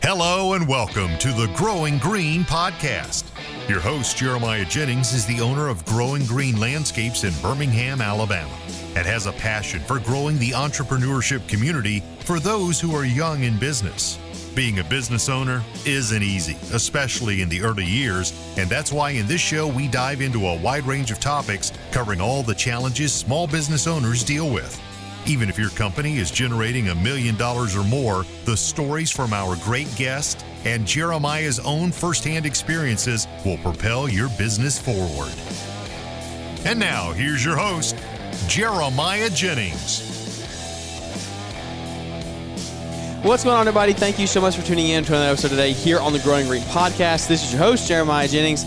Hello and welcome to the Growing Green podcast. Your host, Jeremiah Jennings, is the owner of Growing Green Landscapes in Birmingham, Alabama, and has a passion for growing the entrepreneurship community for those who are young in business. Being a business owner isn't easy, especially in the early years, and that's why in this show we dive into a wide range of topics covering all the challenges small business owners deal with. Even if your company is generating $1 million or more, the stories from our great guest and Jeremiah's own firsthand experiences will propel your business forward. And now, here's your host, Jeremiah Jennings. What's going on, everybody? Thank you so much for tuning in to another episode today here on the Growing Green podcast. This is your host, Jeremiah Jennings,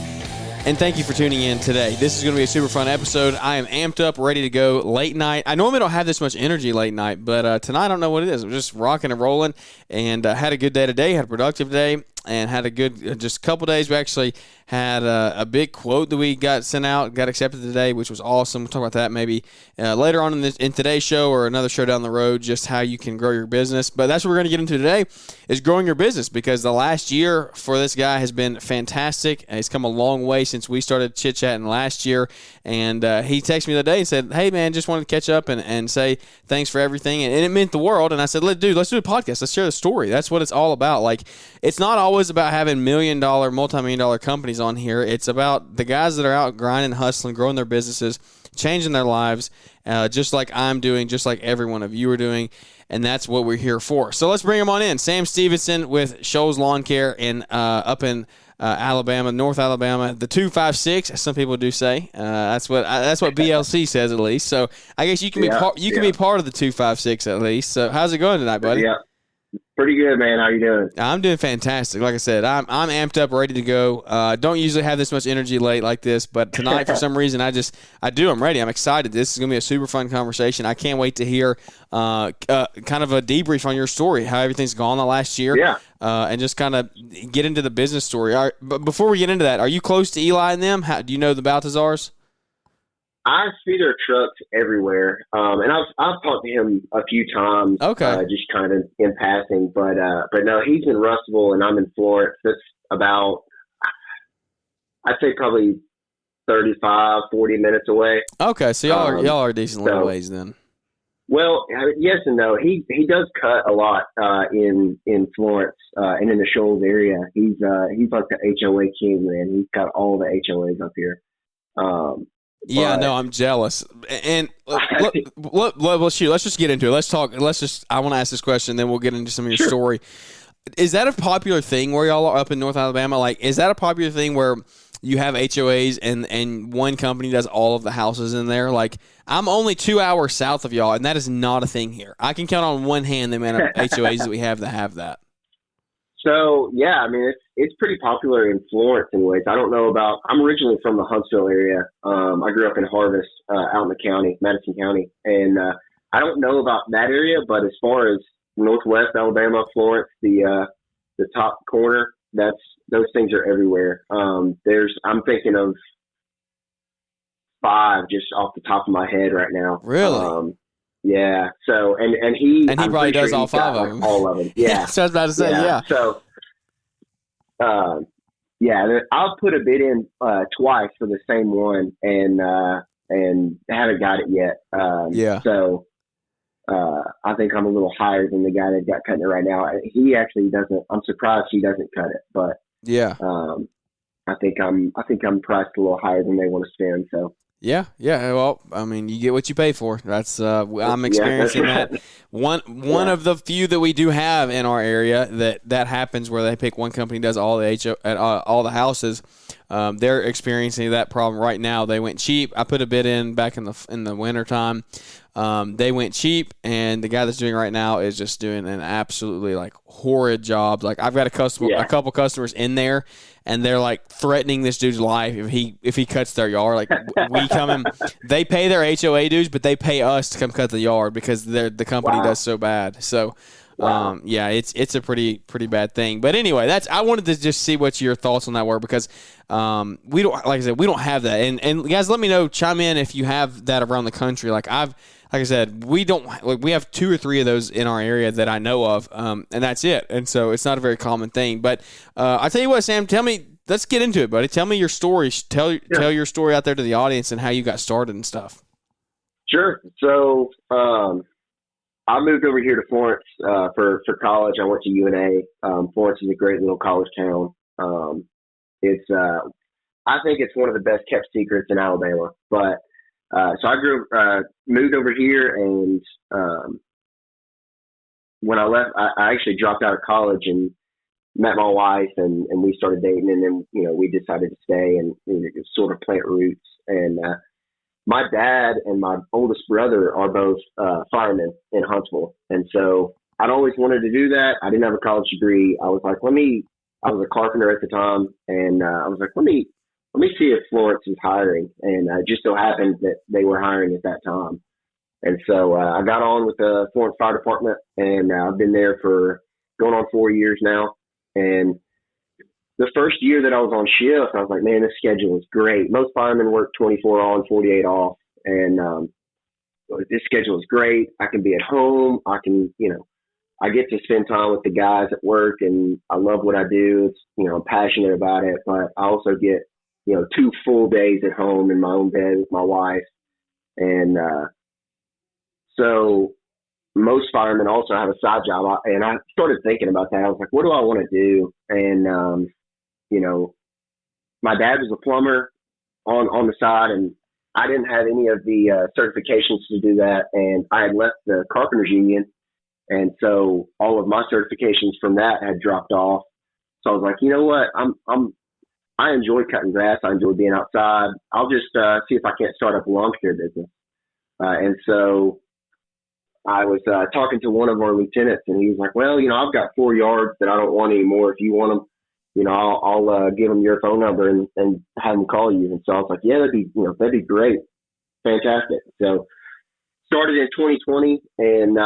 and thank you for tuning in today. This is going to be a super fun episode. I am amped up, ready to go late night. I normally don't have this much energy late night, but tonight I don't know what it is. I'm just rocking and rolling, and had a good day today, had a productive day, and had a good, just a couple days. We actually had a big quote that we got sent out, got accepted today, which was awesome. We'll talk about that maybe later on in today's show or another show down the road, just how you can grow your business. But that's what we're going to get into today, is growing your business, because the last year for this guy has been fantastic. He's come a long way since we started chit-chatting last year, and he texted me the other day and said, hey, man, just wanted to catch up and say thanks for everything, and it meant the world. And I said, let's do a podcast. Let's share the story. That's what it's all about. Like, it's not always about having $1 million, multi-million-dollar companies on here. It's about the guys that are out grinding, hustling, growing their businesses, changing their lives, just like I'm doing, just like every one of you are doing, and that's what we're here for. So let's bring him on in. Sam Stevenson with Shoals Lawn Care up in Alabama, North Alabama, the 256, as some people do say. That's what BLC says, at least. So I guess you can be part of the 256 at least. So how's it going tonight, buddy? Yeah. Pretty good, man. How you doing? I'm doing fantastic. Like I said, I'm amped up, ready to go. Don't usually have this much energy late like this, but tonight, for some reason, I do. I'm ready. I'm excited. This is going to be a super fun conversation. I can't wait to hear kind of a debrief on your story, how everything's gone the last year, and just kind of get into the business story. All right, but before we get into that, are you close to Eli and them? Do you know the Baltazars? I see their trucks everywhere, and I've talked to him a few times. Okay, just kind of in passing, but no, he's in Russellville and I'm in Florence. That's about, I'd say, probably 35, 40 minutes away. Okay, so y'all are a decent little ways then. Well, yes and no. He does cut a lot in Florence and in the Shoals area. He's like the HOA king, man. He's got all the HOAs up here. Yeah, no, I'm jealous. And well, shoot, let's just get into it. I want to ask this question, then we'll get into some of your story. Is that a popular thing where y'all are up in North Alabama? Like, is that a popular thing where you have HOAs and one company does all of the houses in there? Like, I'm only 2 hours south of y'all, and that is not a thing here. I can count on one hand the amount of HOAs that we have that have that. So, yeah, I mean, it's pretty popular in Florence anyways. I don't know about – I'm originally from the Huntsville area. I grew up in Harvest out in the county, Madison County. And I don't know about that area, but as far as Northwest Alabama, Florence, the top corner, those things are everywhere. I'm thinking of 5 just off the top of my head right now. Really? Yeah. So, and he probably does all 5 of them. All of them. Yeah. So I was about to say, yeah. So, I'll put a bid in twice for the same one, and haven't got it yet. So, I think I'm a little higher than the guy that got cutting it right now. He actually doesn't. I'm surprised he doesn't cut it, but yeah. I think I'm priced a little higher than they want to spend. So. Yeah. Well, I mean, you get what you pay for. That's I'm experiencing that. One of the few that we do have in our area that happens, where they pick one company does all the houses. They're experiencing that problem right now. They went cheap. I put a bid in back in the winter time. They went cheap, and the guy that's doing it right now is just doing an absolutely like horrid job. Like, I've got a couple customers in there, and they're like threatening this dude's life if he cuts their yard. Like, we come in, they pay their HOA dues, but they pay us to come cut the yard because the company does so bad. So Wow. Yeah, it's a pretty bad thing. But anyway, I wanted to just see what your thoughts on that were, because we don't, like I said, we don't have that. And guys, let me know, chime in if you have that around the country. Like I said, we have 2 or 3 of those in our area that I know of, and that's it. And so it's not a very common thing. But I tell you what, Sam, let's get into it, buddy. Tell me your story. Tell your story out there to the audience and how you got started and stuff. Sure. So I moved over here to Florence for college. I went to UNA. Florence is a great little college town. It's I think it's one of the best kept secrets in Alabama. But so I moved over here, and when I left, I actually dropped out of college and met my wife, and we started dating, and then we decided to stay and sort of plant roots. And my dad and my oldest brother are both firemen in Huntsville, and so I'd always wanted to do that. I didn't have a college degree. I was like, I was a carpenter at the time, and I was like, let me see if Florence is hiring, and it just so happened that they were hiring at that time. And so I got on with the Florence Fire Department, and I've been there for going on 4 years now. And the first year that I was on shift, I was like, man, this schedule is great. Most firemen work 24 on, 48 off. And this schedule is great. I can be at home. I can, I get to spend time with the guys at work, and I love what I do. It's, I'm passionate about it, but I also get, 2 full days at home in my own bed with my wife. And so most firemen also have a side job. And I started thinking about that. I was like, what do I want to do? And, my dad was a plumber on the side, and I didn't have any of the certifications to do that. And I had left the Carpenters Union. And so all of my certifications from that had dropped off. So I was like, you know what? I enjoy cutting grass. I enjoy being outside. I'll just see if I can't start up a lawn care business. And so I was talking to one of our lieutenants, and he was like, well, I've got 4 yards that I don't want anymore. If you want them, I'll give them your phone number and have them call you. And so I was like, yeah, that'd be great. Fantastic. So started in 2020, and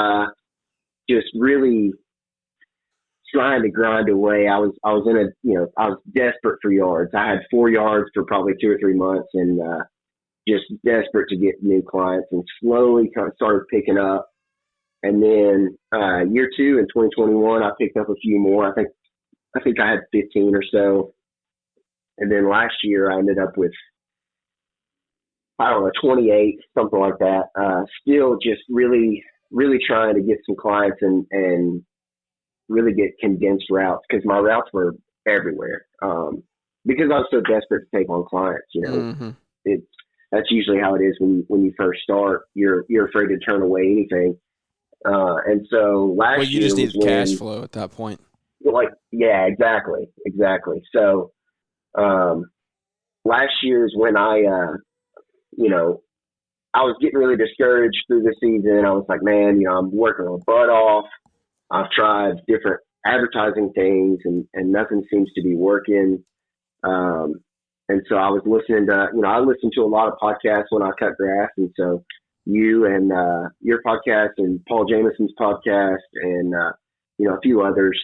just really trying to grind away. I was I was desperate for yards. I had 4 yards for probably 2 or 3 months, and just desperate to get new clients, and slowly kind of started picking up. And then year 2 in 2021, I picked up a few more. I think I had 15 or so. And then last year I ended up with, 28, something like that. Still just really, really trying to get some clients and really get condensed routes, because my routes were everywhere. Because I was so desperate to take on clients, Mm-hmm. That's usually how it is when you first start. You're afraid to turn away anything. And so last year, you just need cash flow at that point. Yeah, exactly. So, last year is when I was getting really discouraged through the season. I was like, man, I'm working my butt off. I've tried different advertising things, and nothing seems to be working. And so I was listening to, I listened to a lot of podcasts when I cut grass. And so you and your podcast and Paul Jameson's podcast and, a few others.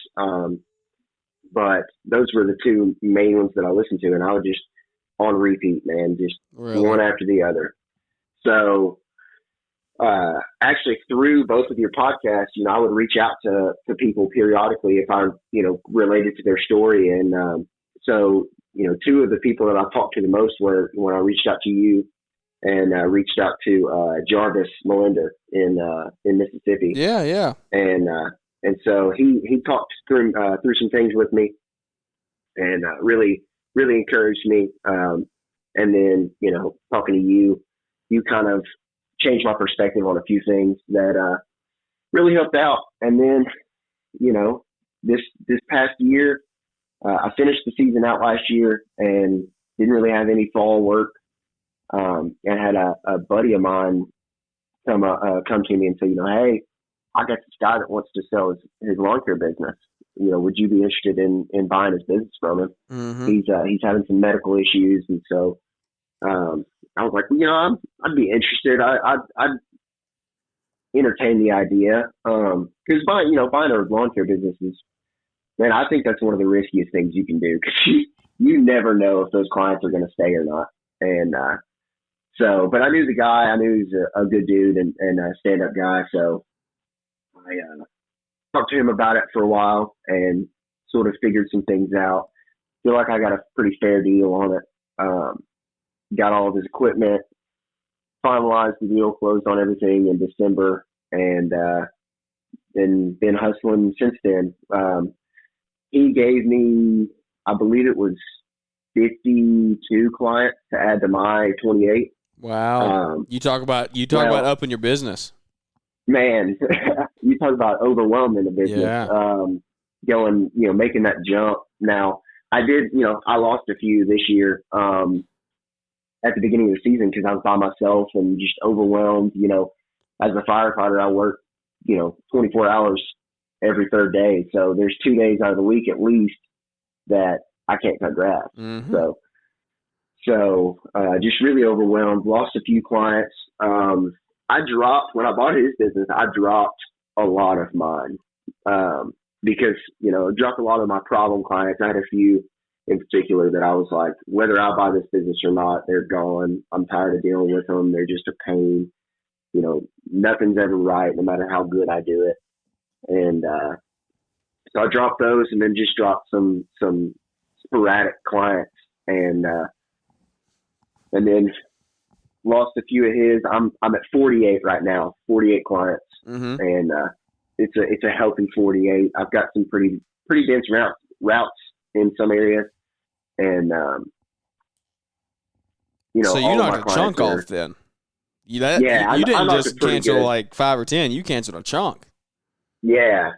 But those were the 2 main ones that I listened to. And I would just on repeat, man, just Really? one after the other. So actually through both of your podcasts, I would reach out to people periodically if I'm, related to their story. And so, 2 of the people that I talked to the most were when I reached out to you and reached out to Jarvis Melinda in Mississippi. Yeah. And so he talked through some things with me, and really, really encouraged me. And then, talking to you kind of changed my perspective on a few things that really helped out. And then, this past year, I finished the season out last year and didn't really have any fall work. And had a buddy of mine come to me and say, hey, I got this guy that wants to sell his lawn care business. Would you be interested in buying his business from him? Mm-hmm. He's having some medical issues. And so I was like, I'd be interested. entertain the idea. Because buying a lawn care business is, man, I think that's one of the riskiest things you can do, because you never know if those clients are going to stay or not. And but I knew the guy. I knew he was a good dude and a stand-up guy. So I talked to him about it for a while and sort of figured some things out. Feel like I got a pretty fair deal on it. Got all of his equipment, finalized the deal, closed on everything in December, and been hustling since then. He gave me, I believe it was 52 clients to add to my 28. Wow. You talk about upping your business. Man, you talk about overwhelming the business. Yeah. Going, making that jump. Now, I did, I lost a few this year at the beginning of the season because I was by myself and just overwhelmed. As a firefighter, I work, 24 hours every third day. So there's 2 days out of the week at least that I can't cut grass. Mm-hmm. So just really overwhelmed, lost a few clients. When I bought his business, I dropped a lot of mine because, dropped a lot of my problem clients. I had a few in particular that I was like, whether I buy this business or not, they're gone. I'm tired of dealing with them. They're just a pain. Nothing's ever right, no matter how good I do it. And so I dropped those and then just dropped some sporadic clients and then lost a few of his. I'm at 48 right now, 48 clients. Mm-hmm. And it's a healthy 48. I've got some pretty dense routes in some areas. And so you knocked a chunk off then. You didn't just cancel like 5 or 10. You canceled a chunk. Yeah.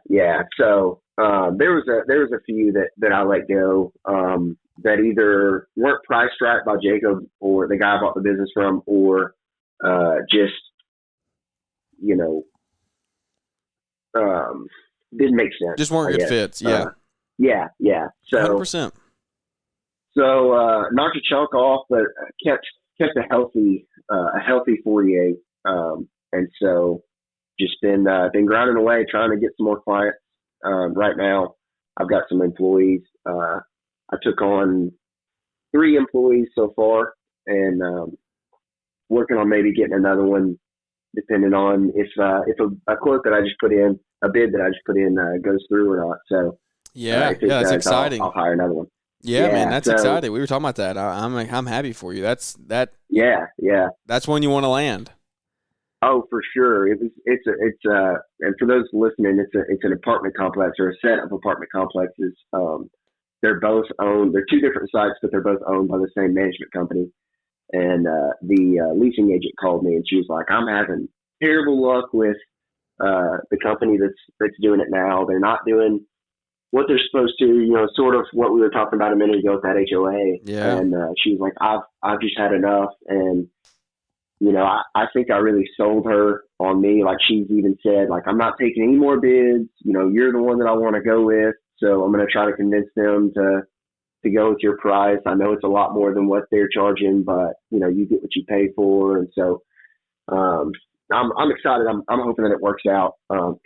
So there was a few that I let go that either weren't priced right by Jacob or the guy I bought the business from, or just didn't make sense. Just weren't good fits. Yeah. Yeah. So 100%. So knocked a chunk off, but kept a healthy 48. And so just been grinding away, trying to get some more clients. Right now, I've got some employees. I took on 3 employees so far, and working on maybe getting another one, depending on if a quote that I just put in, a bid that I just put in goes through or not. So if it that's does, exciting. I'll hire another one. Yeah, man, that's exciting. We were talking about that. I'm happy for you. That's. Yeah. That's when you want to land. Oh, for sure. It's and for those listening, it's an apartment complex or a set of apartment complexes. They're both owned. They're 2 different sites, but they're both owned by the same management company. And the leasing agent called me and she was like, "I'm having terrible luck with the company that's doing it now. They're not doing what they're supposed to, sort of what we were talking about a minute ago with that HOA." Yeah. And she was like, I've just had enough. And, I think I really sold her on me. Like she's even said, like, I'm not taking any more bids. You're the one that I want to go with. So I'm going to try to convince them to go with your price. I know it's a lot more than what they're charging, but you get what you pay for. And so, I'm excited. I'm hoping that it works out. Cause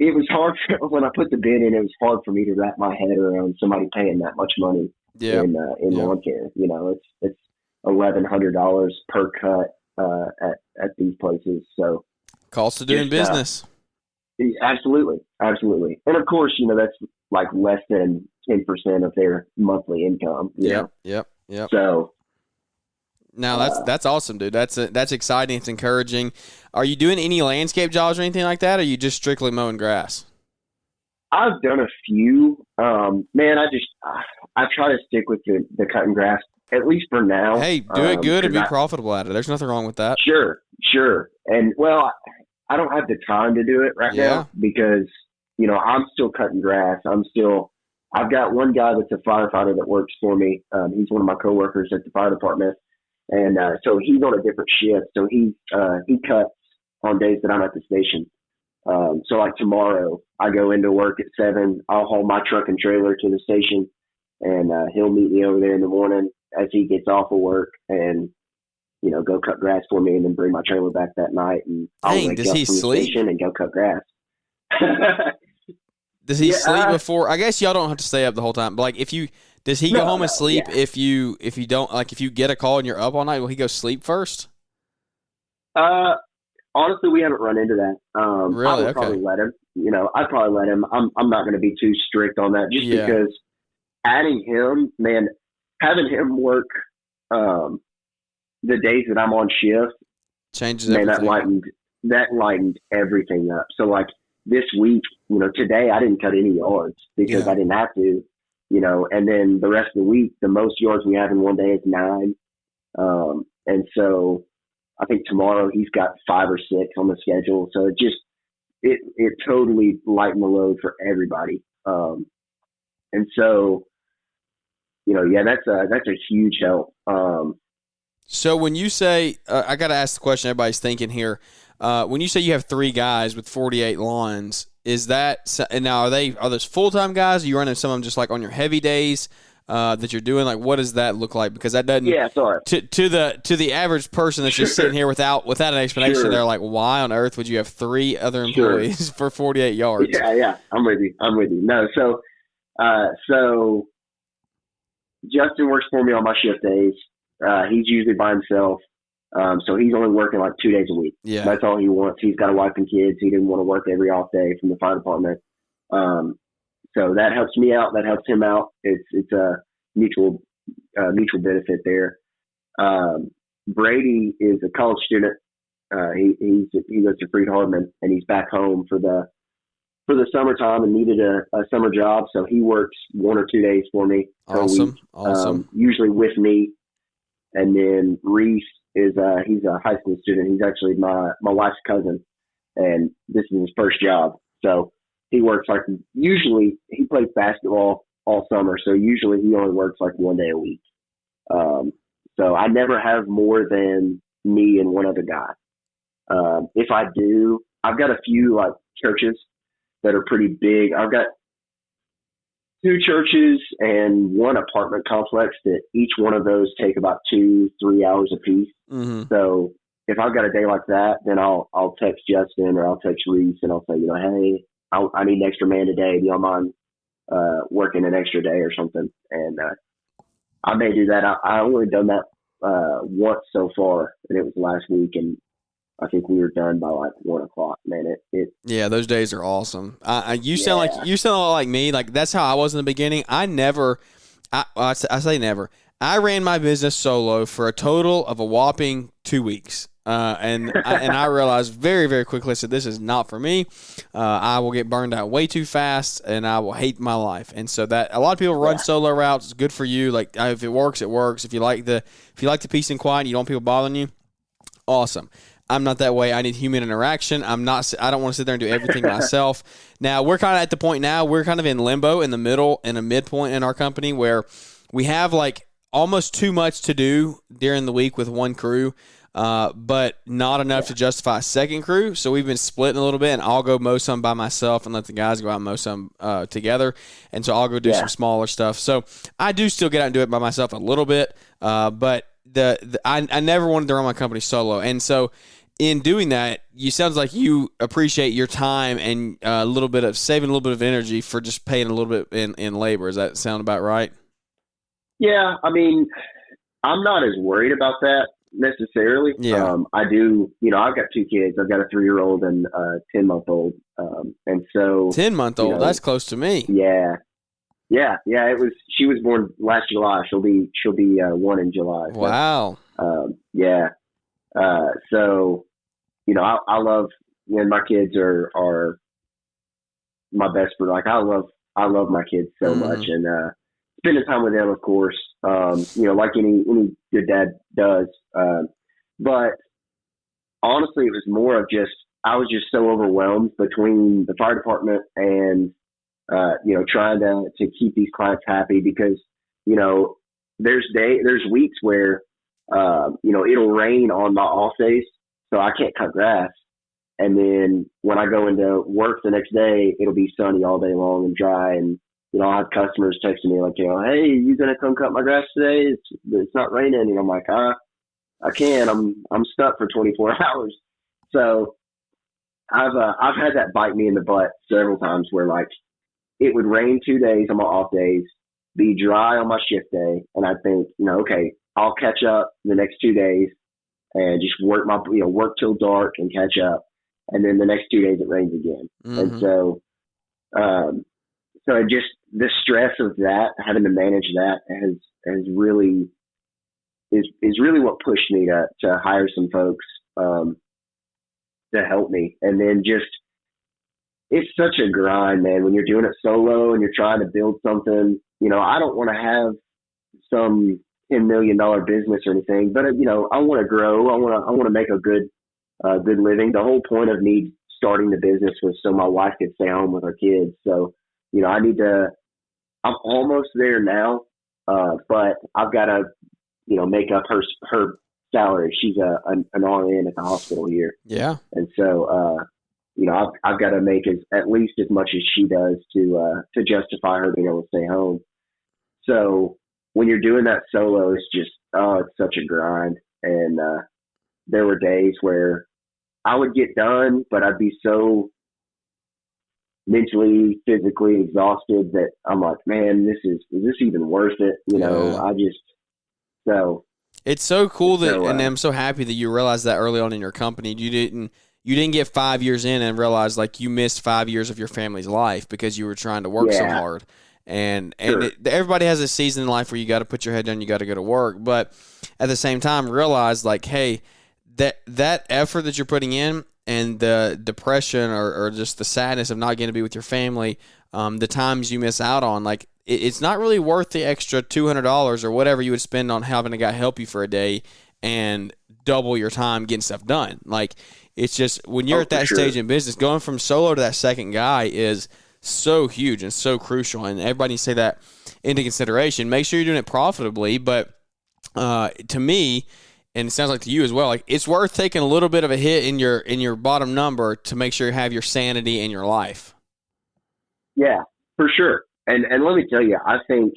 it was hard when I put the bid in. It was hard for me to wrap my head around somebody paying that much money in lawn care. It's $1,100 per cut at these places. So cost of doing business. Absolutely. And of course, that's like less than 10% of their monthly income. Yep. So. No, that's awesome, dude. That's exciting. It's encouraging. Are you doing any landscape jobs or anything like that, or are you just strictly mowing grass? I've done a few. Man, I try to stick with the cutting grass, at least for now. Hey, do it good and be profitable at it. There's nothing wrong with that. Sure. And, well, I don't have the time to do it right now because, I'm still cutting grass. I've got one guy that's a firefighter that works for me. He's one of my coworkers at the fire department. And so he's on a different shift. So he cuts on days that I'm at the station. So like tomorrow, I go into work at 7. I'll haul my truck and trailer to the station, and he'll meet me over there in the morning as he gets off of work. And go cut grass for me and then bring my trailer back that night. And I'll Dang, wake does up he from the sleep? station and go cut grass. Does he sleep before? I guess y'all don't have to stay up the whole time. But like, does he go home and sleep if you don't, like, if you get a call and you're up all night, will he go sleep first? Honestly, we haven't run into that. Really? I would probably let him. I'd probably let him. I'm not going to be too strict on that, just because adding him, man, having him work the days that I'm on shift changes everything. That lightened everything up. So like this week, today I didn't cut any yards because I didn't have to, and then the rest of the week, the most yards we have in one day is 9. And so I think tomorrow he's got 5 or 6 on the schedule. So it totally lightened the load for everybody. And so, that's a huge help. So when you say, I got to ask the question everybody's thinking here. When you say you have 3 guys with 48 lawns, is that, and now are those full-time guys? Are you running some of them just like on your heavy days that you're doing? Like, what does that look like? Because that doesn't, to the average person that's just sitting here without an explanation, they're like, why on earth would you have 3 other employees for 48 yards? Yeah. I'm with you. No. So Justin works for me on my shift days. He's usually by himself. So he's only working like 2 days a week. Yeah. That's all he wants. He's got a wife and kids. He didn't want to work every off day from the fire department. So that helps me out. That helps him out. It's a mutual benefit there. Brady is a college student. He goes to Freed-Hardeman, and he's back home for the summertime and needed a summer job. So he works 1 or 2 days for me per week. Awesome. Usually with me. And then Reese he's a high school student. He's actually my wife's cousin, and this is his first job. So he works usually he plays basketball all summer. So usually he only works like 1 day a week. So I never have more than me and one other guy. If I do, I've got a few like churches that are pretty big. I've got 2 churches and 1 apartment complex that each one of those take about 2-3 hours apiece. Mm-hmm. So if I've got a day like that, then I'll text Justin or I'll text Reese and I'll say, hey, I need an extra man today. Do you mind working an extra day or something? And I may do that. I only done that once so far, and it was last week, and I think we were done by like 1 o'clock. Man, yeah, those days are awesome. You sound a lot like me. Like that's how I was in the beginning. I say never. I ran my business solo for a total of a whopping 2 weeks. And I realized very, very quickly, I said, this is not for me. I will get burned out way too fast, and I will hate my life. And so that a lot of people run solo routes. It's good for you. Like if it works, it works. If you like the peace and quiet, and you don't want people bothering you, awesome. I'm not that way. I need human interaction. I don't want to sit there and do everything myself. Now we're kind of at the point now. We're kind of in limbo, in the middle, in a midpoint in our company where we have like almost too much to do during the week with one crew. But not enough to justify a second crew. So we've been splitting a little bit, and I'll go mow some by myself and let the guys go out and mow some together. And so I'll go do some smaller stuff. So I do still get out and do it by myself a little bit. But I never wanted to run my company solo. And so in doing that, sounds like you appreciate your time and a little bit of saving a little bit of energy for just paying a little bit in labor. Does that sound about right? Yeah. I mean, I'm not as worried about that necessarily. I do, I've got 2 kids. I've got a 3-year-old and a 10-month-old. And so 10-month-old, that's close to me. Yeah. She was born last July. She'll be 1 in July. Wow. So, I love when my kids are my best friend. Like I love my kids so much, and spending time with them, of course, like any good dad does. But honestly, it was more of I was just so overwhelmed between the fire department and, trying to keep these clients happy because, there's weeks where, it'll rain on my off days, so I can't cut grass. And then when I go into work the next day, it'll be sunny all day long and dry. And, I'll have customers texting me like, hey, you going to come cut my grass today? It's not raining. And I'm like, I can. I'm stuck for 24 hours. So I've had that bite me in the butt several times where like it would rain 2 days on my off days, be dry on my shift day, and I think, okay, I'll catch up the next 2 days and just work till dark and catch up. And then the next 2 days it rains again. Mm-hmm. And so just the stress of that, having to manage that has really is really what pushed me to hire some folks to help me. And then just, it's such a grind, man, when you're doing it solo and you're trying to build something. I don't want to have some $10 million business or anything, but I want to grow. I want to make a good living. The whole point of me starting the business was so my wife could stay home with our kids. So, I'm almost there now, but I've got to, make up her salary. She's an RN at the hospital here. Yeah. And so, I've got to make at least as much as she does to justify her being able to stay home. So when you're doing that solo, it's just, it's such a grind. And there were days where I would get done, but I'd be so mentally, physically exhausted that I'm like, man, is this even worth it? It's so cool that, and I'm so happy that you realized that early on in your company. You didn't get 5 years in and realize like you missed 5 years of your family's life because you were trying to work so hard. And sure. Everybody has a season in life where you got to put your head down, you got to go to work. But at the same time, realize like, hey, that effort that you're putting in and the depression or just the sadness of not getting to be with your family, the times you miss out on, like it's not really worth the extra $200 or whatever you would spend on having a guy help you for a day and double your time getting stuff done. Like it's just when you're at that stage in business, going from solo to that second guy is so huge and so crucial, and everybody needs to take that into consideration. Make sure you're doing it profitably, but to me, and it sounds like to you as well, like it's worth taking a little bit of a hit in your bottom number to make sure you have your sanity in your life. Yeah, for sure. And let me tell you, I think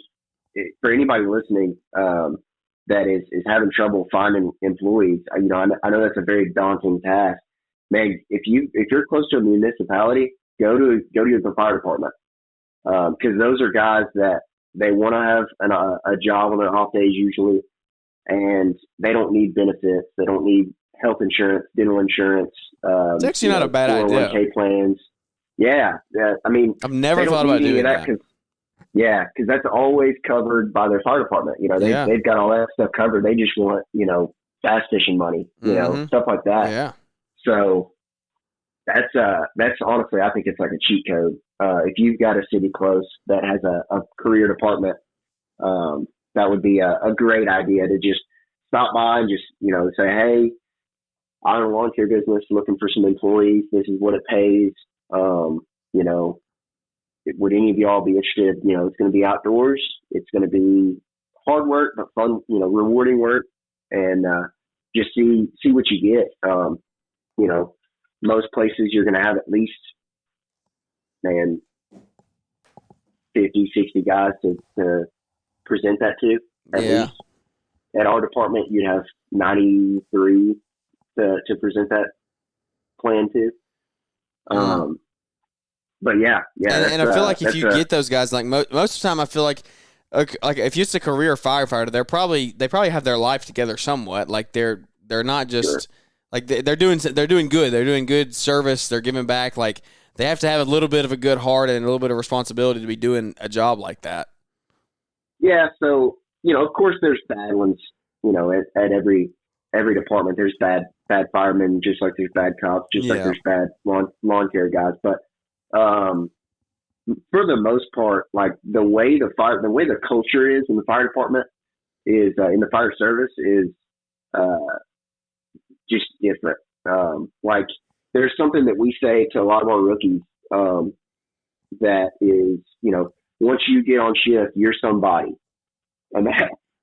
for anybody listening that is having trouble finding employees, I know that's a very daunting task. Man, if you're close to a municipality, go to the fire department, because those are guys that they want to have a job on their off days usually, and they don't need benefits. They don't need health insurance, dental insurance. It's actually not a bad idea. 401k plans. Yeah. I mean, I've never thought about doing that. Because that's always covered by their fire department. They've got all that stuff covered. They just want, bass fishing money, stuff like that. Yeah. So that's honestly, I think it's like a cheat code. If you've got a city close that has a career department, that would be a great idea to just stop by and just, say, hey, I'm in a lawn care business looking for some employees. This is what it pays. Would any of y'all be interested? It's going to be outdoors. It's going to be hard work, but fun, rewarding work, and just see what you get. Most places you're going to have at least, 50, 60 guys to present that to. At least. At our department, you'd have 93 to present that plan to. But yeah. And I feel like if you get those guys, like most of the time, I feel like if it's a career firefighter, they probably have their life together somewhat. Like they're not just like they're doing good. They're doing good service. They're giving back. Like they have to have a little bit of a good heart and a little bit of responsibility to be doing a job like that. Yeah. So of course, there's bad ones. At every department, there's bad firemen, just like there's bad cops, just like there's bad lawn care guys. But for the most part, like the way the culture is in the fire department is in the fire service is just different. Like there's something that we say to a lot of our rookies that is, once you get on shift, you're somebody, and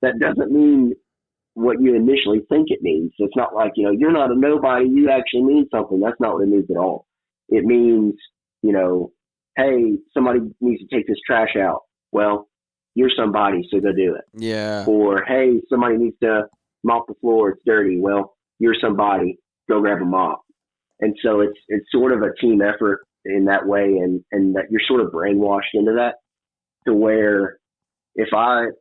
that doesn't mean what you initially think it means. It's not like you're not a nobody. You actually mean something. That's not what it means at all. It means hey, somebody needs to take this trash out. Well, you're somebody, so go do it. Yeah. Or, hey, somebody needs to mop the floor. It's dirty. Well, you're somebody. Go grab a mop. And so it's sort of a team effort in that way, and that you're sort of brainwashed into that, to where if I've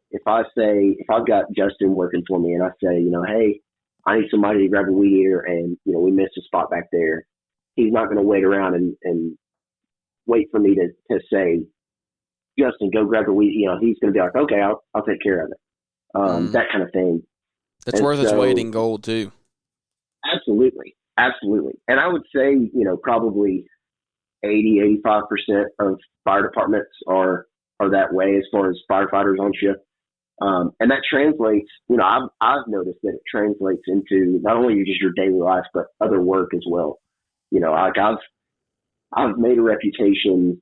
got Justin working for me and I say, hey, I need somebody to grab a weed eater, and we missed a spot back there, he's not going to wait around and wait for me to say, Justin, go grab a weed. He's going to be like, okay, I'll take care of it. That kind of thing. That's worth its weight in gold too. Absolutely. And I would say, probably 80-85% of fire departments are that way as far as firefighters on shift. And that translates, I've noticed that it translates into not only just your daily life, but other work as well. Like I've made a reputation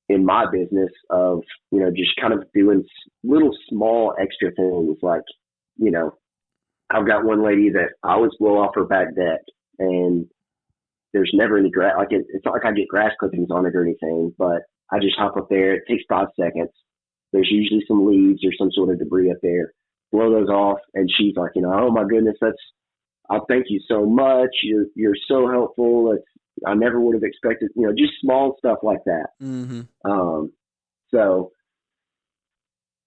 in my business of, just kind of doing little small extra things. Like, I've got one lady that I always blow off her back deck, and there's never any grass. Like it's not like I get grass clippings on it or anything, but I just hop up there. It takes 5 seconds. There's usually some leaves or some sort of debris up there. Blow those off, and she's like, oh my goodness, I thank you so much. You're so helpful. I never would have expected, just small stuff like that. Mm-hmm. So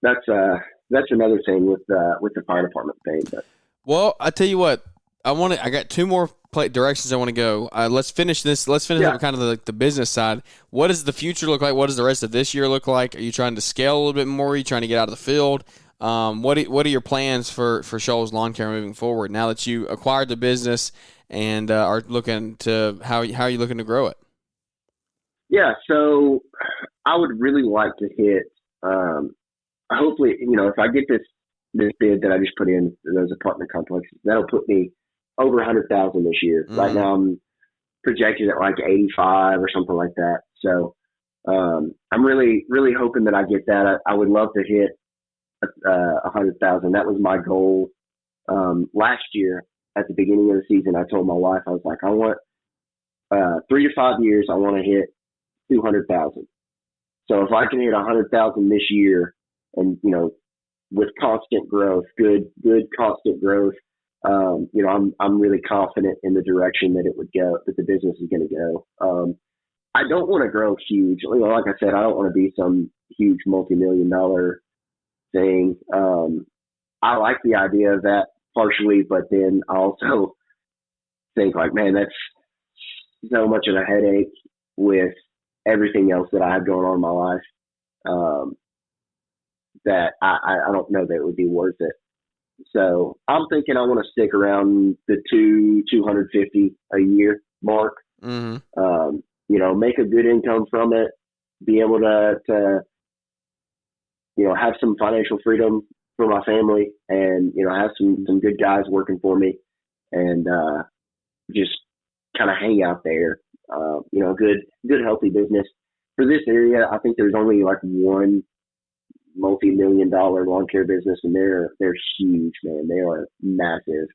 that's another thing with the fire department thing. But. Well, I tell you what, I got 2 more directions I want to go. Let's finish this. Let's finish up kind of the business side. What does the future look like? What does the rest of this year look like? Are you trying to scale a little bit more? Are you trying to get out of the field? What are your plans for Shoals Lawn Care moving forward now that you acquired the business and are looking to how are you looking to grow it? Yeah, so I would really like to hit. Hopefully, if I get this bid that I just put in those apartment complexes, that'll put me over 100,000 this year. Mm-hmm. Right now, I'm projected at like 85 or something like that. So I'm really, really hoping that I get that. I would love to hit 100,000. That was my goal. Last year, at the beginning of the season, I told my wife, I was like, I want 3 to 5 years, I want to hit 200,000. So if I can hit 100,000 this year, and with constant growth, good constant growth, I'm really confident in the direction that the business is going to go. I don't want to grow huge. Like I said, I don't want to be some huge multi-million-dollar thing. I like the idea of that partially, but then I also think like, man, that's so much of a headache with everything else that I have going on in my life, that I don't know that it would be worth it. So I'm thinking I want to stick around the 250 a year mark. Mm-hmm. Make a good income from it, be able to have some financial freedom for my family, and have some good guys working for me, and just kind of hang out there. Good healthy business for this area. I think there's only like one multi-million-dollar lawn care business, and they're huge, man. They are massive.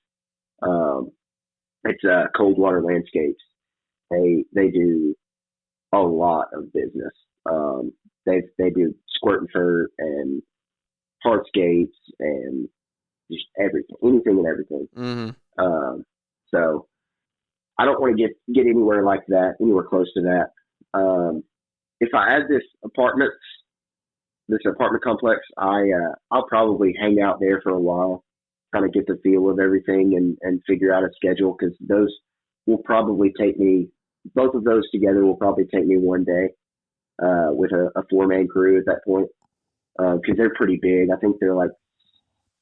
It's Coldwater Landscapes. They do a lot of business. They do squirt and fert and hardscapes and just everything, anything and everything. Mm-hmm. So I don't want to get anywhere like that, anywhere close to that. If I had this apartment complex, I'll probably hang out there for a while, kind of get the feel of everything and figure out a schedule, because those will probably take me, both of those together will probably take me one day with a 4-man crew at that point, because they're pretty big. I think they're like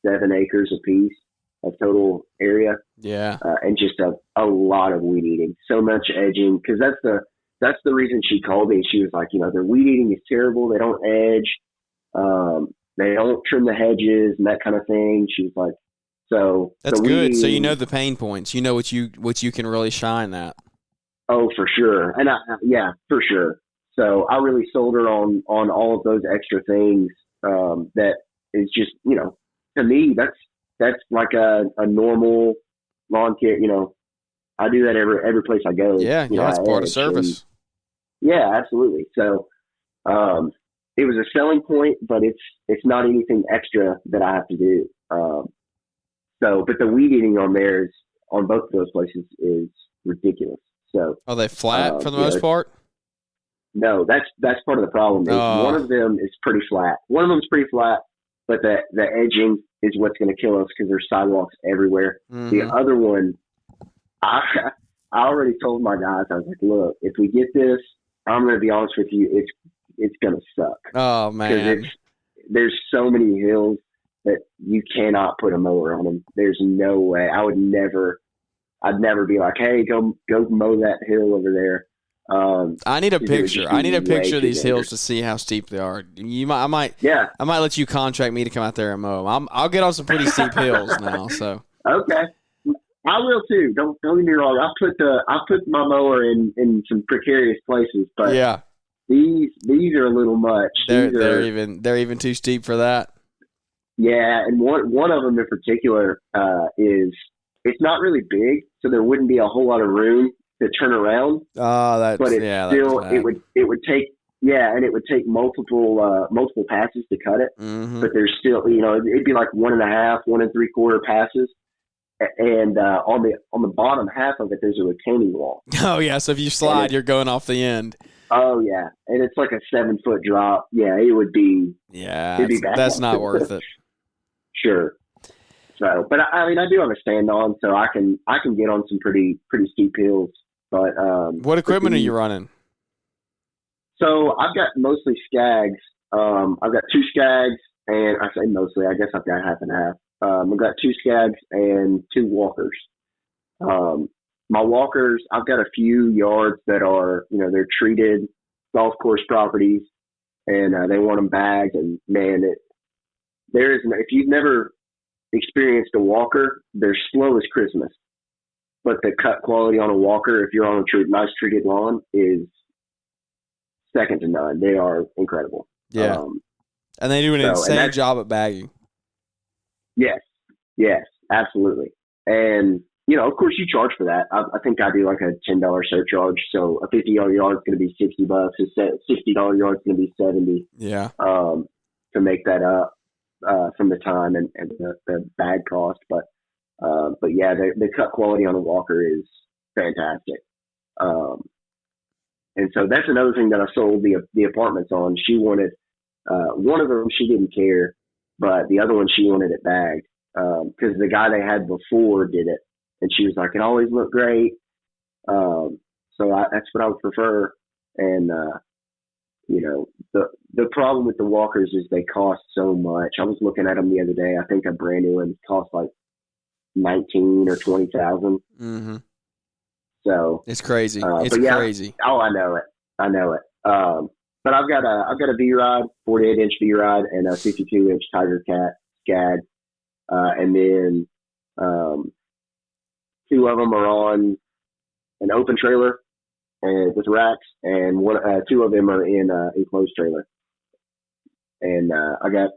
7 acres apiece of total area. Yeah. And just a lot of weed eating, so much edging, because that's the reason she called me. She was like, their weed eating is terrible. They don't edge. They don't trim the hedges and that kind of thing. She was like, so that's good. So the pain points. You know what you can really shine at. Oh, for sure. And for sure. So I really sold her on all of those extra things. That is just, to me, that's like a normal lawn care. I do that every place I go. Yeah, that's part of service. Yeah, absolutely. So, it was a selling point, but it's not anything extra that I have to do. So, but the weed eating on there is on both of those places is ridiculous. So, are they flat for the most part? No, that's part of the problem. One of them is pretty flat. One of them's pretty flat, but the edging is what's going to kill us because there's sidewalks everywhere. Mm-hmm. The other one, I already told my guys, I was like, look, if we get this, I'm going to be honest with you, it's going to suck. Oh man, there's so many hills that you cannot put a mower on them. There's no way. I'd never be like, hey, go mow that hill over there. I need a picture. I need a picture of these hills to see how steep they are. I might let you contract me to come out there and mow them. I'll get on some pretty steep hills now. So okay, I will too. Don't get me wrong. I put my mower in some precarious places, but yeah, these are a little much. They're even too steep for that. Yeah, and one of them in particular is it's not really big, so there wouldn't be a whole lot of room to turn around. Oh, but it would take multiple passes to cut it. Mm-hmm. But there's still, it'd be like 1.5, 1 3/4 passes, and on the bottom half of it there's a retaining wall. Oh yeah, so if you slide, you're going off the end. Oh yeah, and it's like a 7-foot drop. Yeah, it would be. Yeah, it'd be bad. That's not worth it. Sure. So, but I mean, I do have a stand on, so I can get on some pretty steep hills. But what equipment are you running? So I've got mostly Skags. I've got 2 Skags, and I say mostly. I guess I've got half and half. I've got 2 Skags and 2 walkers. My walkers, I've got a few yards that are, they're treated golf course properties, and they want them bagged. And man, if you've never experienced a walker, they're slow as Christmas. But the cut quality on a walker, if you're on a nice treated lawn, is second to none. They are incredible. Yeah. And they do an insane job at bagging. Yes, absolutely. And, of course you charge for that. I think I do like a $10 surcharge. So a $50 yard is going to be $60. A $60 yard is going to be $70. Yeah. To make that up from the time and the bag cost. But yeah, the cut quality on the walker is fantastic. And so that's another thing that I sold the apartments on. She wanted, one of them, she didn't care, but the other one, she wanted it bagged. Cause the guy they had before did it, and she was like, it always looked great. So that's what I would prefer. And, the problem with the walkers is they cost so much. I was looking at them the other day. I think a brand new one cost like $19,000 or $20,000. Mm-hmm. So it's crazy. It's crazy. Oh, I know it. But I've got a V-Rod, 48-inch V-Rod, and a 52-inch Tiger Cat Skag, and then 2 of them are on an open trailer and with racks, and 2 of them are in enclosed trailer. And I got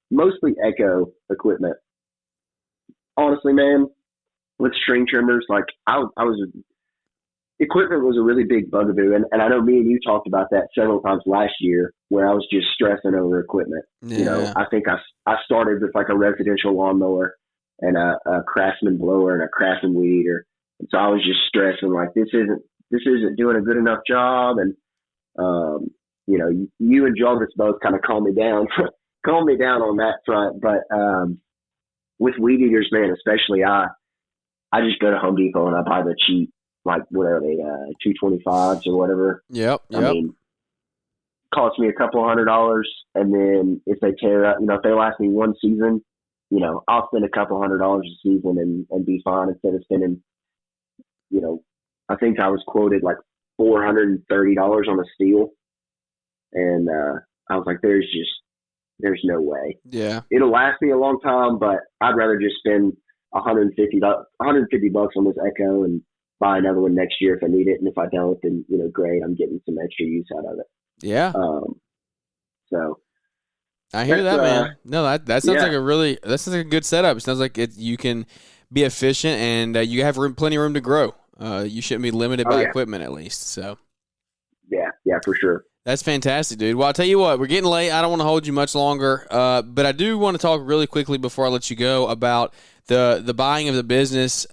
mostly Echo equipment. Honestly, man, with string trimmers, like equipment was a really big bugaboo, and I know me and you talked about that several times last year, where I was just stressing over equipment. Yeah. I think I started with like a residential lawnmower and a Craftsman blower and a Craftsman weed eater, and so I was just stressing like this isn't doing a good enough job. And you and Jarvis both kind of calmed me down on that front, but with weed eaters, man, especially I just go to Home Depot and I buy the cheap, like whatever they 225s or whatever. Yep. I mean, cost me a couple $100, and then if they tear up, if they last me one season, I'll spend a couple $100 a season and be fine instead of spending, I think I was quoted like $430 on a steel, and I was like, there's no way. Yeah, it'll last me a long time, but I'd rather just spend $150 on this Echo and buy another one next year if I need it, and if I don't, then great, I'm getting some extra use out of it. Yeah. So I hear that, man. No, that sounds like that sounds like a good setup. It sounds like you can be efficient and you have plenty of room to grow. You shouldn't be limited by equipment, at least. So. Yeah, for sure. That's fantastic, dude. Well, I'll tell you what, we're getting late. I don't want to hold you much longer, but I do want to talk really quickly before I let you go about the buying of the business.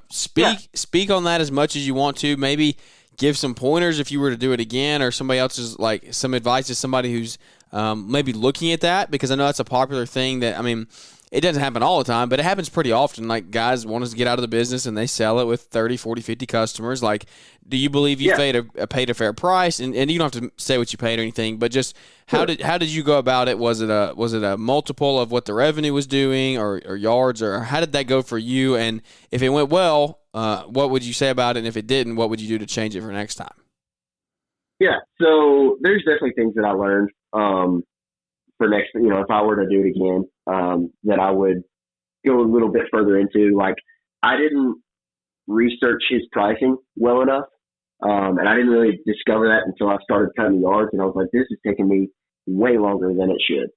Speak on that as much as you want to. Maybe give some pointers if you were to do it again, or somebody else's, like, some advice to somebody who's maybe looking at that, because I know that's a popular thing that, I mean, it doesn't happen all the time, but it happens pretty often. Like, guys want us to get out of the business and they sell it with 30, 40, 50 customers. Like, do you believe you paid a fair price? And you don't have to say what you paid or anything, but just how did you go about it? Was it a multiple of what the revenue was doing, or yards, or how did that go for you? And if it went well, what would you say about it? And if it didn't, what would you do to change it for next time? Yeah. So there's definitely things that I learned, for next, if I were to do it again, that I would go a little bit further into. Like, I didn't research his pricing well enough. And I didn't really discover that until I started cutting yards, and I was like, this is taking me way longer than it should.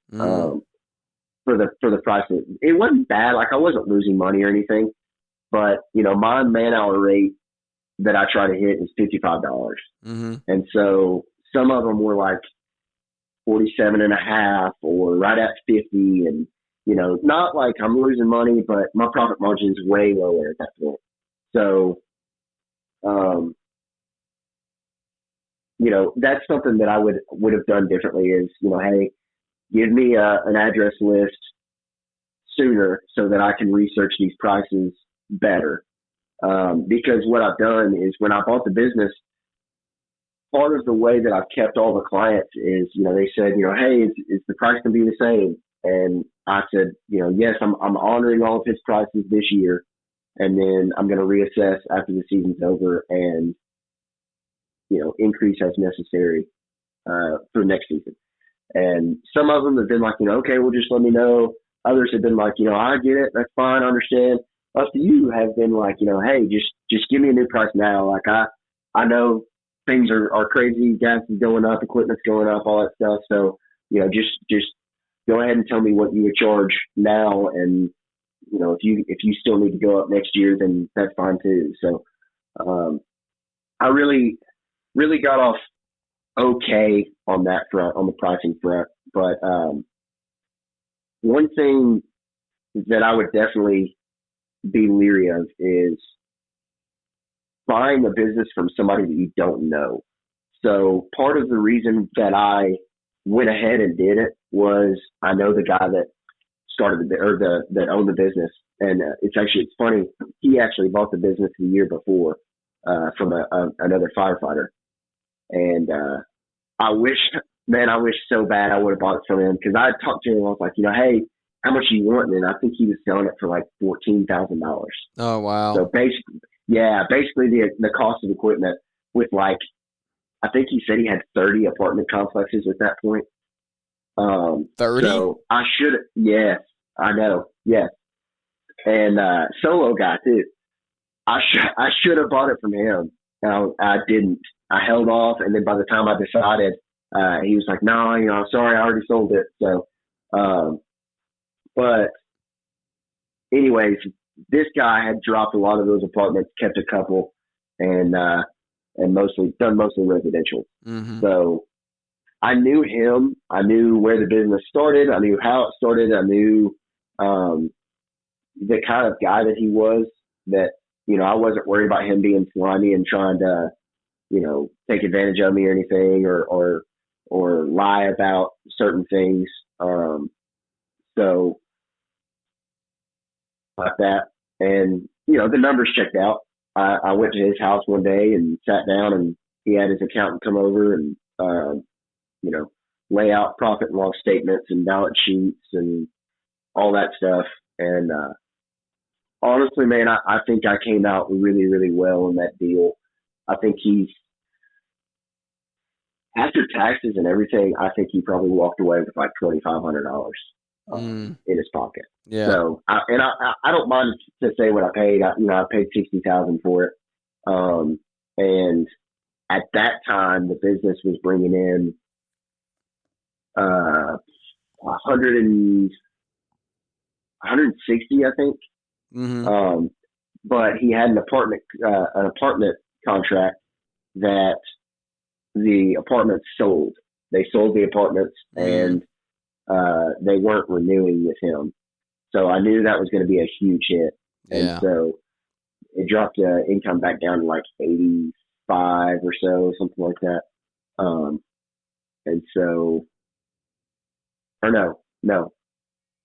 For the price. It wasn't bad. Like, I wasn't losing money or anything, but my man hour rate that I try to hit is $55. And so some of them were like 47.5 or right at 50. And, not like I'm losing money, but my profit margin is way lower at that point. So, that's something that I would have done differently is, hey, give me an address list sooner so that I can research these prices better. Because what I've done is, when I bought the business, part of the way that I've kept all the clients is, they said, hey, is the price going to be the same? And I said, yes, I'm honoring all of his prices this year. And then I'm going to reassess after the season's over and, increase as necessary for next season. And some of them have been like, okay, well, just let me know. Others have been like, I get it. That's fine. I understand. Up to you have been like, hey, just give me a new price now. Like, I know things are crazy. Gas is going up, equipment's going up, all that stuff. So, just go ahead and tell me what you would charge now. And, if you still need to go up next year, then that's fine too. So, I really got off okay on that front, on the pricing front. But, one thing that I would definitely be leery of is buying a business from somebody that you don't know. So part of the reason that I went ahead and did it was, I know the guy that started that owned the business, and it's funny. He actually bought the business the year before from another firefighter, and I wish so bad I would have bought it from him, because I talked to him. I was like, hey, how much you want? And I think he was selling it for like $14,000. Oh, wow. So basically the cost of equipment with, like, I think he said he had 30 apartment complexes at that point. 30? So I should, yes, I know. Yes. And, solo guy too. I should have bought it from him. I didn't. I held off. And then by the time I decided, he was like, no, I'm sorry, I already sold it. So, but anyways, this guy had dropped a lot of those apartments, kept a couple, and mostly residential. So I knew him. I knew where the business started. I knew how it started. I knew the kind of guy that he was, that, I wasn't worried about him being slimy and trying to, take advantage of me or anything, or lie about certain things. So like that. And, the numbers checked out. I went to his house one day and sat down, and he had his accountant come over and, lay out profit and loss statements and balance sheets and all that stuff. And, honestly, man, I think I came out really, really well in that deal. I think after taxes and everything, I think he probably walked away with like $2,500 in his pocket. Yeah. So, I don't mind to say what I paid. I paid $60,000 for it. And at that time, the business was bringing in 160, I think. But he had an apartment contract that the apartments sold. They sold the apartments and they weren't renewing with him. So I knew that was going to be a huge hit. And so it dropped income back down to like 85 or so, something like that. And so, or no.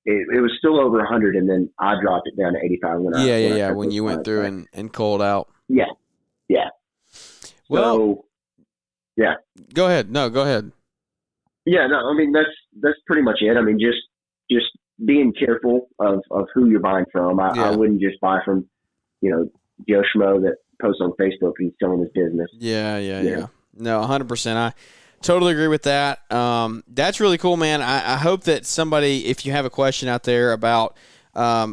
It was still over 100, and then I dropped it down to 85. When you went through and called out. Yeah. Well, so, yeah. Go ahead. No, go ahead. Yeah, no, I mean, that's pretty much it. I mean, just being careful of who you're buying from. I wouldn't just buy from, Joe Schmo that posts on Facebook. He's selling his business. Yeah. No, 100%. I totally agree with that. That's really cool, man. I hope that somebody, if you have a question out there about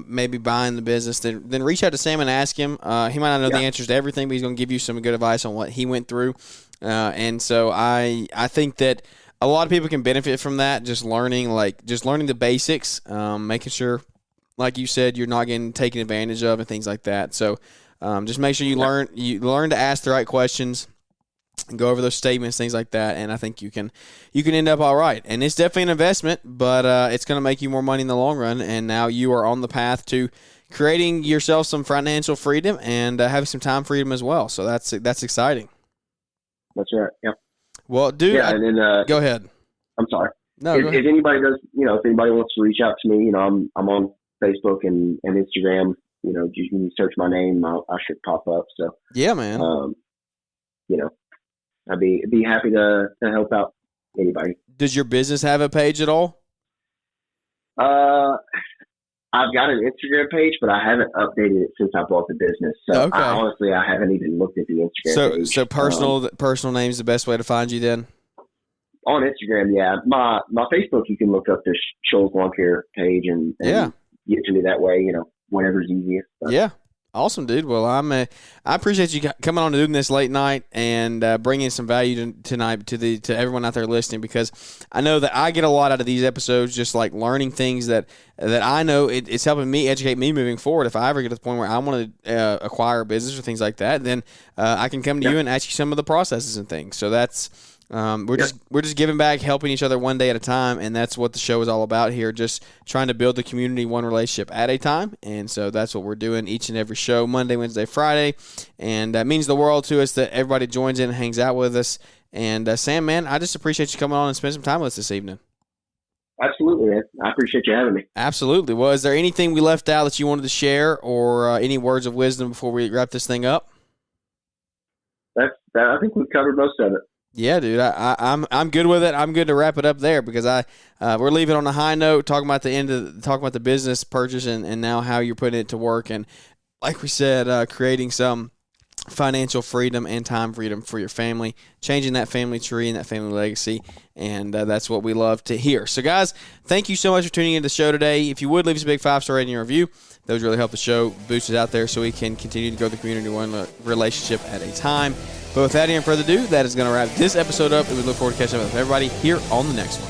maybe buying the business, then reach out to Sam and ask him. He might not know the answers to everything, but he's going to give you some good advice on what he went through. And so I think that a lot of people can benefit from that, just learning the basics, making sure, like you said, you're not getting taken advantage of and things like that. So just make sure you learn to ask the right questions and go over those statements, things like that. And I think you can end up all right. And it's definitely an investment, but it's going to make you more money in the long run. And now you are on the path to creating yourself some financial freedom and having some time freedom as well. So that's exciting. That's right. Yep. Well, dude, and then go ahead. I'm sorry. No, if anybody does, if anybody wants to reach out to me, I'm on Facebook and Instagram. You can search my name, I should pop up. So yeah, man. I'd be happy to help out anybody. Does your business have a page at all? I've got an Instagram page, but I haven't updated it since I bought the business. So okay. I haven't even looked at the Instagram page. So personal name is the best way to find you then? On Instagram, yeah. My Facebook, you can look up the Shoals Lawn Care page and get to me that way, whatever's easiest. But. Yeah. Awesome, dude. Well, I appreciate you coming on and doing this late night and bringing some value tonight to everyone out there listening, because I know that I get a lot out of these episodes, just like learning things that I know it's helping me educate me moving forward. If I ever get to the point where I want to acquire a business or things like that, then I can come to you and ask you some of the processes and things. So that's we're just giving back, helping each other one day at a time, and that's what the show is all about here, just trying to build the community one relationship at a time. And so that's what we're doing each and every show, Monday, Wednesday, Friday, and that means the world to us that everybody joins in and hangs out with us. And Sam, man, I just appreciate you coming on and spending some time with us this evening. Absolutely, man. I appreciate you having me. Absolutely. Well, is there anything we left out that you wanted to share, or any words of wisdom before we wrap this thing up? I think we've covered most of it. Yeah, dude, I'm good with it. I'm good to wrap it up there, because we're leaving on a high note, talking about the business purchase and now how you're putting it to work, and like we said, creating some financial freedom and time freedom for your family, changing that family tree and that family legacy, and that's what we love to hear. So, guys, thank you so much for tuning into the show today. If you would leave us a big 5-star rating and review, that would really help the show boost us out there so we can continue to grow the community one relationship at a time. But without any further ado, that is going to wrap this episode up, and we look forward to catching up with everybody here on the next one.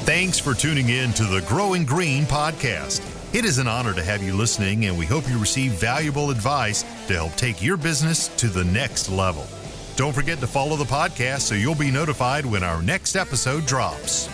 Thanks for tuning in to the Growing Green podcast. It is an honor to have you listening, and we hope you receive valuable advice to help take your business to the next level. Don't forget to follow the podcast so you'll be notified when our next episode drops.